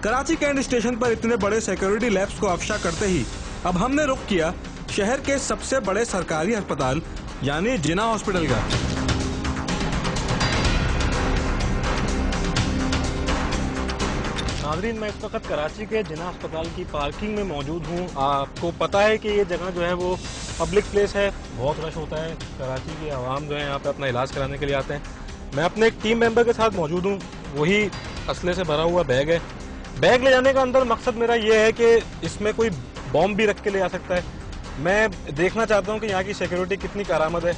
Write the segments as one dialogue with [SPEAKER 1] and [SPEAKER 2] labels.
[SPEAKER 1] Karachi cantt station पर इतने बड़े सिक्योरिटी लैब्स को अफशा करते ही अब हमने रुख किया शहर के सबसे बड़े सरकारी अस्पताल यानी जिना हॉस्पिटल का।
[SPEAKER 2] नाज़रीन, मैं इस वक्त कराची के जिना अस्पताल की पार्किंग में मौजूद हूँ। आपको पता है कि ये जगह जो है वो पब्लिक प्लेस है, बहुत रश होता है। कराची के आवाम जो है यहाँ पे अपना इलाज कराने के लिए आते हैं। मैं अपने एक टीम मेंबर के साथ मौजूद हूँ। वही असले से भरा हुआ बैग है। बैग ले जाने का अंदर मकसद मेरा ये है कि इसमें कोई बॉम्ब भी रख के ले आ सकता है। मैं देखना चाहता हूँ कि यहाँ की सिक्योरिटी कितनी कारामद है।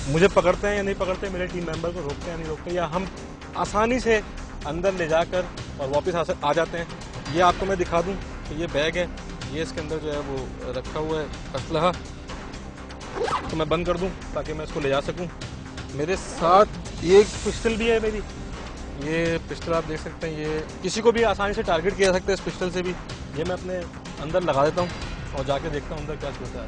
[SPEAKER 2] मुझे पकड़ते हैं या नहीं पकड़ते, मेरे टीम मेंबर को रोकते हैं या नहीं रोकते, या हम आसानी से अंदर ले जाकर और वापस आ जाते हैं। ये आपको मैं दिखा दूं कि ये बैग है, ये इसके अंदर जो है वो रखा हुआ है असलहा। तो मैं बंद कर दूं ताकि मैं इसको ले जा सकूं। मेरे साथ ये पिस्टल भी है मेरी। ये पिस्टल आप देख सकते हैं, ये किसी को भी आसानी से टारगेट किया जा सकता है इस पिस्टल से भी। ये मैं अपने अंदर लगा देता हूँ और जाके देखता हूँ अंदर क्या सूरत है।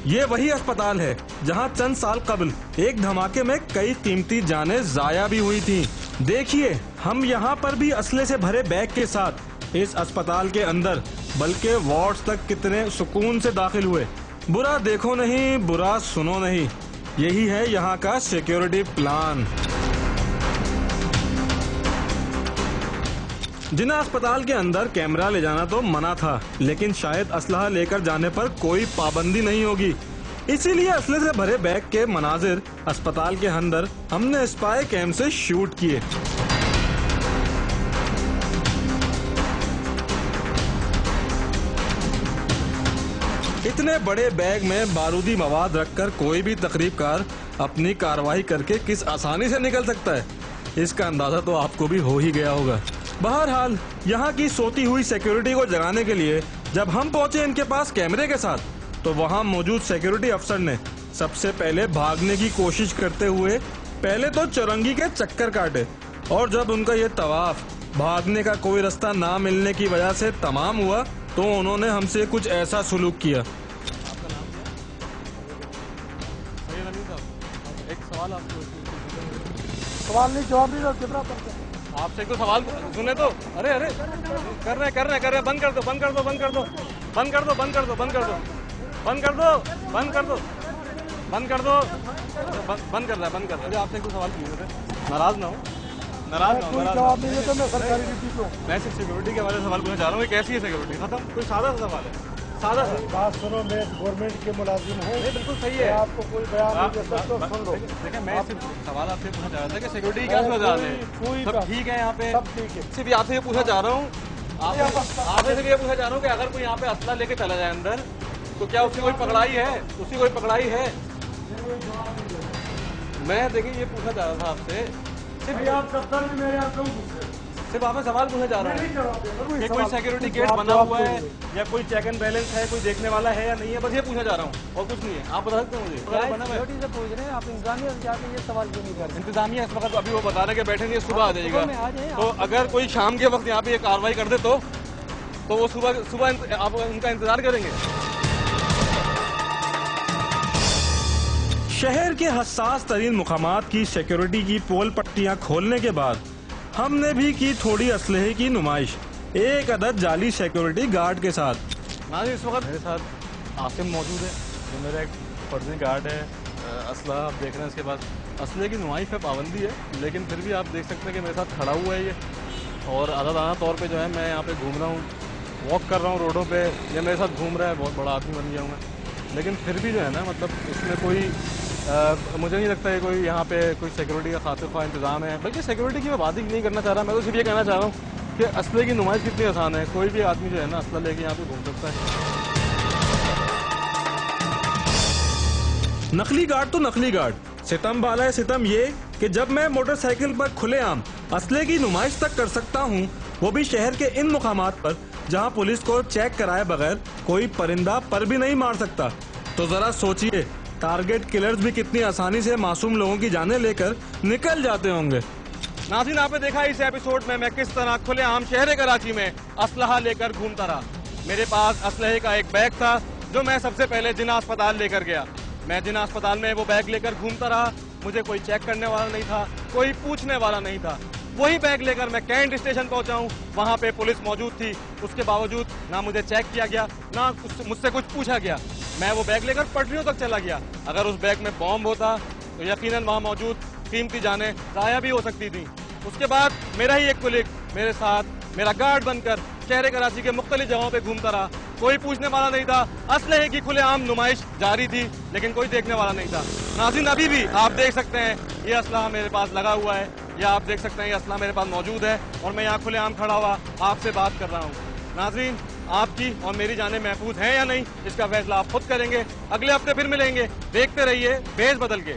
[SPEAKER 1] ये वही अस्पताल है जहां चंद साल कबल एक धमाके में कई कीमती जानें जाया भी हुई थीं। देखिए हम यहाँ पर भी असले से भरे बैग के साथ इस अस्पताल के अंदर बल्कि वार्ड्स तक कितने सुकून से दाखिल हुए। बुरा देखो नहीं, बुरा सुनो नहीं, यही है यहाँ का सिक्योरिटी प्लान। जिना अस्पताल के अंदर कैमरा ले जाना तो मना था, लेकिन शायद असलहा लेकर जाने पर कोई पाबंदी नहीं होगी। इसीलिए असले से भरे बैग के मनाजिर अस्पताल के अंदर हमने स्पाई कैम से शूट किए। इतने बड़े बैग में बारूदी मवाद रखकर कोई भी तकरीबकार अपनी कार्रवाई करके किस आसानी से निकल सकता है, इसका अंदाजा तो आपको भी हो ही गया होगा। बहरहाल यहाँ की सोती हुई सिक्योरिटी को जगाने के लिए जब हम पहुंचे इनके पास कैमरे के साथ, तो वहाँ मौजूद सिक्योरिटी अफसर ने सबसे पहले भागने की कोशिश करते हुए पहले तो चौरंगी के चक्कर काटे, और जब उनका ये तवाफ भागने का कोई रास्ता ना मिलने की वजह से तमाम हुआ तो उन्होंने हमसे कुछ ऐसा सुलूक किया।
[SPEAKER 2] आपका नाम क्या? एक सवाल आपको
[SPEAKER 3] सवाल नहीं जवाब नहीं दो,
[SPEAKER 2] आपसे तो सवाल सुने तो। अरे अरे कर रहे बंद कर दो बंद कर दो बंद कर दो बंद कर दो बंद कर दो बंद कर दो बंद कर दो बंद कर दो बंद कर दो बंद कर रहा है बंद कर रहा है। आपसे कुछ सवाल पूछे थे, नाराज ना हो
[SPEAKER 3] जवाब नहीं देता। मैं सरकारी ड्यूटी पे हूं।
[SPEAKER 2] मैं सिर्फ सिक्योरिटी के बारे में सवाल पूछना चाह रहा हूँ। कैसी है सिक्योरिटी? खत्म। कोई सादा सा सवाल है, सादा सा।
[SPEAKER 3] बात सुनो, मैं गवर्नमेंट के मुलाजिम हूँ।
[SPEAKER 2] बिल्कुल सही है।
[SPEAKER 3] आपको कोई बयान नहीं दे सकता, सुन लो।
[SPEAKER 2] देखिए मैं सिर्फ सवाल आपसे पूछना चाह रहा था कि सिक्योरिटी क्या सूरत है? सब ठीक है यहाँ पे?
[SPEAKER 3] सब ठीक है।
[SPEAKER 2] सिर्फ आपसे ये पूछना चाह रहा हूँ, आपसे सिर्फ ये पूछना चाह रहा हूँ कि अगर कोई यहाँ पे असला लेके चला जाए अंदर तो क्या उसकी कोई पकड़ाई है? उसकी कोई पकड़ाई है? मैं देखिए ये पूछना चाह रहा था आपसे, सिर्फ आपसे सवाल पूछना चाह रहा हूँ कि कोई सिक्योरिटी गेट बना हुआ है या कोई चेक एंड बैलेंस है, कोई देखने वाला है या नहीं है, बस ये पूछना चाह रहा हूँ और कुछ नहीं है। आप बता सकते हैं मुझे?
[SPEAKER 3] सिक्योरिटी से पूछ रहे हैं आप, इंतजामिया से जाके ये सवाल क्यों नहीं कर रहे?
[SPEAKER 2] इंतजामिया इस वक्त अभी वो बता रहे कि बैठेंगे, सुबह आ जाएगा। तो अगर कोई शाम के वक्त यहाँ पे ये कार्रवाई कर दे तो वो सुबह आप उनका इंतजार करेंगे?
[SPEAKER 1] शहर के हसास तरीन मुकामात की सिक्योरिटी की पोल पट्टियां खोलने के बाद हमने भी की थोड़ी असलहे की नुमाइश, एक अदद जाली सिक्योरिटी गार्ड के साथ।
[SPEAKER 2] नाज़रीन, इस वक्त मेरे साथ आसिम मौजूद है जो मेरा एक फर्जी गार्ड है। असला आप देख रहे हैं, इसके पास असले की नुमाइश पे पाबंदी है, लेकिन फिर भी आप देख सकते हैं कि मेरे साथ खड़ा हुआ है ये, और आज़ादाना तौर पे जो है मैं यहाँ पे घूम रहा हूँ, वॉक कर रहा हूँ रोडों पे। ये मेरे साथ घूम रहा है, बहुत बड़ा आदमी बन गया हूँ मैं, लेकिन फिर भी जो है ना, मतलब इसमें कोई मुझे नहीं लगता है कोई यहाँ पे कोई सिक्योरिटी का खातिर ख्वाह इंतजाम है। बल्कि सिक्योरिटी की मैं बात ही नहीं करना चाह रहा, मैं तो सिर्फ ये कहना चाह रहा हूँ कि असले की नुमाइश कितनी आसान है। कोई भी आदमी जो है ना असला लेके यहाँ पे घूम सकता है।
[SPEAKER 1] नकली गार्ड तो नकली गार्ड, सितम वाला है सितम ये कि जब मैं मोटरसाइकिल पर खुलेआम असले की नुमाइश तक कर सकता हूँ, वो भी शहर के इन मुकामात पर जहाँ पुलिस को चेक कराए बगैर कोई परिंदा पर भी नहीं मार सकता, तो जरा सोचिए टारगेट किलर्स भी कितनी आसानी से मासूम लोगों की जानें लेकर निकल जाते होंगे।
[SPEAKER 2] नाज़रीन, आपने देखा इस एपिसोड में मैं किस तरह खुलेआम शहर कराची में असलहा लेकर घूमता रहा। मेरे पास असलहे का एक बैग था जो मैं सबसे पहले जिना अस्पताल लेकर गया। मैं जिना अस्पताल में वो बैग लेकर घूमता रहा। मुझे कोई चेक करने वाला नहीं था, कोई पूछने वाला नहीं था। वही बैग लेकर मैं कैंट स्टेशन पहुंचा हूं। वहां पे पुलिस मौजूद थी, उसके बावजूद ना मुझे चेक किया गया, ना मुझसे कुछ पूछा गया। मैं वो बैग लेकर पटरियों तक चला गया। अगर उस बैग में बॉम्ब होता तो यकीनन वहां मौजूद कीमती जानें जाया भी हो सकती थी। उसके बाद मेरा ही एक कुलीग मेरे साथ मेरा गार्ड बनकर शहर कराची के मुख्तलिफ जगहों पे घूमता रहा। कोई पूछने वाला नहीं था। असलहे की खुलेआम नुमाइश जारी थी, लेकिन कोई देखने वाला नहीं था। नाज़रीन, अभी भी आप देख सकते हैं ये असलहा मेरे पास लगा हुआ है, या आप देख सकते हैं ये असलहा मेरे पास मौजूद है और मैं यहाँ खुलेआम खड़ा हुआ आपसे बात कर रहा हूँ। नाज़रीन, आपकी और मेरी जानें महफूज हैं या नहीं, इसका फैसला आप खुद करेंगे। अगले हफ्ते फिर मिलेंगे। देखते रहिए बेस बदल के।